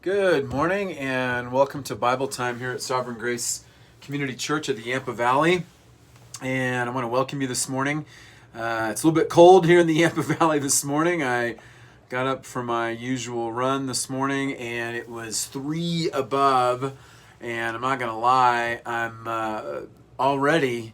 Good morning and welcome to Bible time here at Sovereign Grace Community Church of the Yampa Valley. And I want to welcome you this morning. It's a little bit cold here in the Yampa Valley this morning. I got up for my usual run this morning and it was 3 above. And I'm not going to lie, I'm already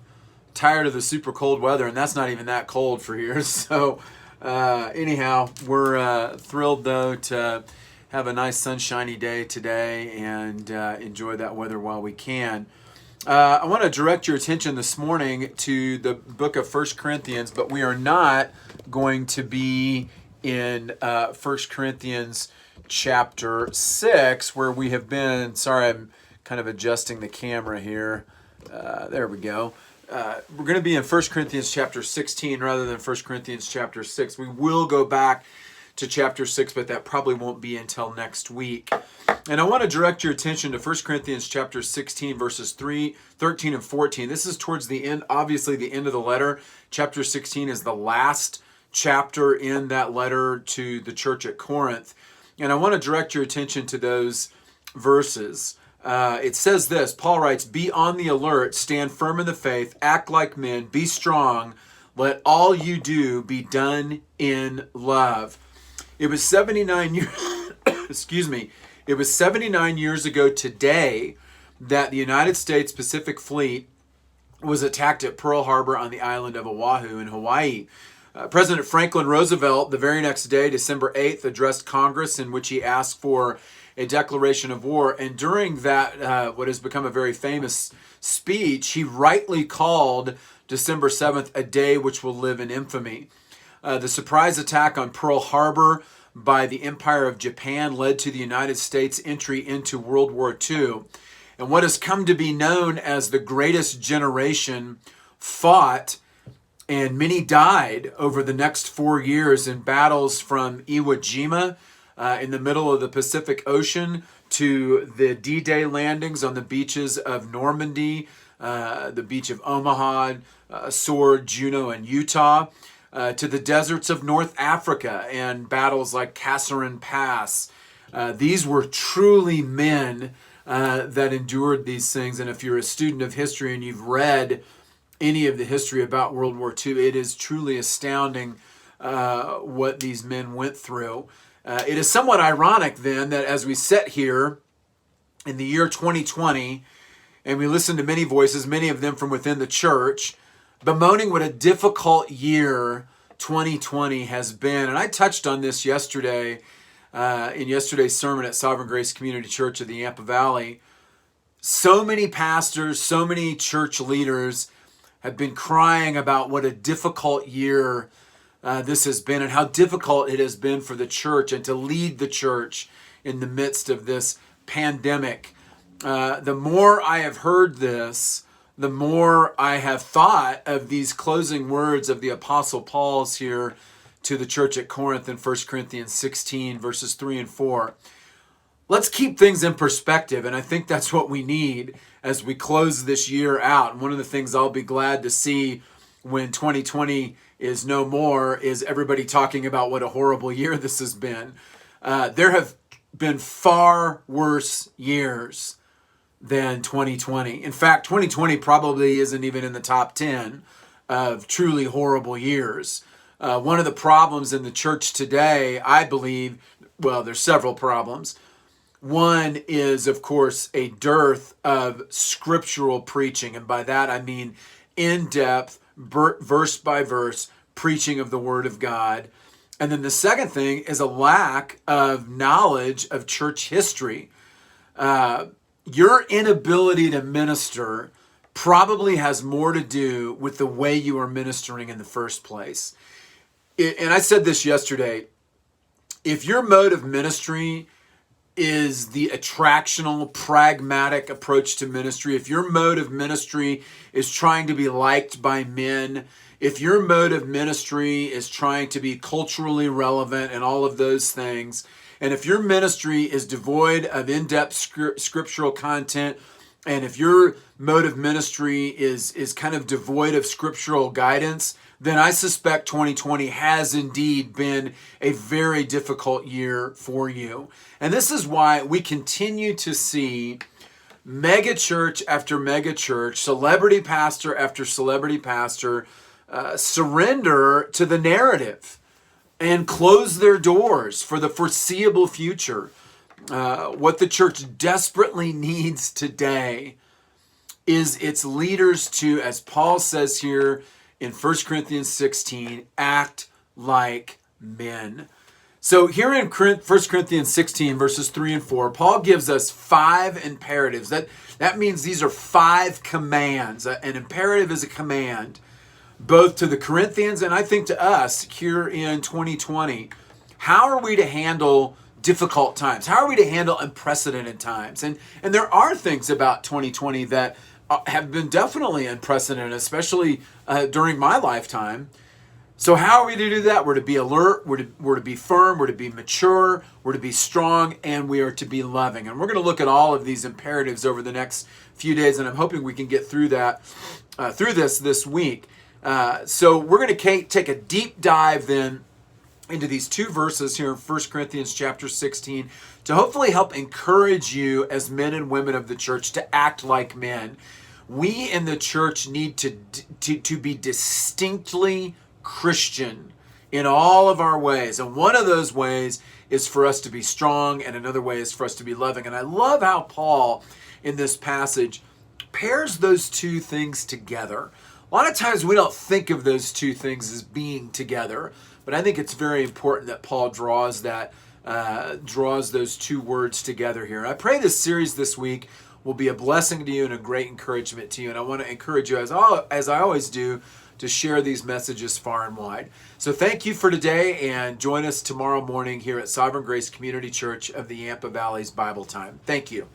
tired of the super cold weather, and that's not even that cold for here. So anyhow, we're thrilled though to have a nice sunshiny day today and enjoy that weather while we can. I want to direct your attention this morning to the book of 1 Corinthians, but we are not going to be in 1 Corinthians chapter 6, where we have been. Sorry, I'm kind of adjusting the camera here. There we go. We're going to be in 1 Corinthians chapter 16 rather than 1 Corinthians chapter 6. We will go back to chapter 6, but that probably won't be until next week. And I want to direct your attention to 1 Corinthians chapter 16, verses 13 and 14. This is towards the end, obviously the end of the letter. Chapter 16 is the last chapter in that letter to the church at Corinth. And I want to direct your attention to those verses. It says this, Paul writes, "Be on the alert, stand firm in the faith, act like men, be strong, let all you do be done in love." It was 79 years, excuse me, it was 79 years ago today that the United States Pacific Fleet was attacked at Pearl Harbor on the island of Oahu in Hawaii. President Franklin Roosevelt, the very next day, December 8th, addressed Congress in which he asked for a declaration of war. And during that, what has become a very famous speech, he rightly called December 7th a day which will live in infamy. The surprise attack on Pearl Harbor by the Empire of Japan led to the United States' entry into World War II. And what has come to be known as the Greatest Generation fought, and many died over the next 4 years in battles from Iwo Jima in the middle of the Pacific Ocean to the D-Day landings on the beaches of Normandy, the beach of Omaha, Sword, Juneau, and Utah, to the deserts of North Africa and battles like Kasserine Pass. These were truly men that endured these things. And if you're a student of history and you've read any of the history about World War II, it is truly astounding what these men went through. It is somewhat ironic then that as we sit here in the year 2020 and we listen to many voices, many of them from within the church, bemoaning what a difficult year 2020 has been. And I touched on this yesterday in yesterday's sermon at Sovereign Grace Community Church of the Yampa Valley. So many pastors, so many church leaders have been crying about what a difficult year this has been and how difficult it has been for the church and to lead the church in the midst of this pandemic. The more I have heard this, the more I have thought of these closing words of the Apostle Paul's here to the church at Corinth in 1 Corinthians 16, verses 3 and 4. Let's keep things in perspective, and I think that's what we need as we close this year out. And one of the things I'll be glad to see when 2020 is no more is everybody talking about what a horrible year this has been. There have been far worse years than 2020. In fact, 2020 probably isn't even in the top 10 of truly horrible years. One of the problems in the church today, I believe, well, there's several problems. One is, of course, a dearth of scriptural preaching. And by that, I mean in-depth, verse by verse preaching of the Word of God. And then the second thing is a lack of knowledge of church history. Your inability to minister probably has more to do with the way you are ministering in the first place. And I said this yesterday, if your mode of ministry is the attractional, pragmatic approach to ministry, if your mode of ministry is trying to be liked by men, if your mode of ministry is trying to be culturally relevant and all of those things, and if your ministry is devoid of in-depth scriptural content And if your mode of ministry is kind of devoid of scriptural guidance, then I suspect 2020 has indeed been a very difficult year for you. And this is why we continue to see mega church after mega church, celebrity pastor after celebrity pastor, surrender to the narrative and close their doors for the foreseeable future. What the church desperately needs today is its leaders to, as Paul says here in 1 Corinthians 16, act like men. So here in 1 Corinthians 16, verses 3 and 4, Paul gives us 5 imperatives. That means these are 5 commands. An imperative is a command, both to the Corinthians and I think to us here in 2020. How are we to handle difficult times? How are we to handle unprecedented times? And there are things about 2020 that have been definitely unprecedented, especially during my lifetime. So how are we to do that? We're to be alert, we're to be firm, we're to be mature, we're to be strong, and we are to be loving. And we're going to look at all of these imperatives over the next few days, and I'm hoping we can get through that, through this week. So we're going to take a deep dive then into these 2 verses here in 1 Corinthians chapter 16 to hopefully help encourage you as men and women of the church to act like men. We in the church need to be distinctly Christian in all of our ways. And one of those ways is for us to be strong, and another way is for us to be loving. And I love how Paul in this passage pairs those 2 things together. A lot of times we don't think of those 2 things as being together, but I think it's very important that Paul draws those 2 words together here. And I pray this series this week will be a blessing to you and a great encouragement to you. And I want to encourage you, as I always do, to share these messages far and wide. So thank you for today, and join us tomorrow morning here at Sovereign Grace Community Church of the Yampa Valley's Bible Time. Thank you.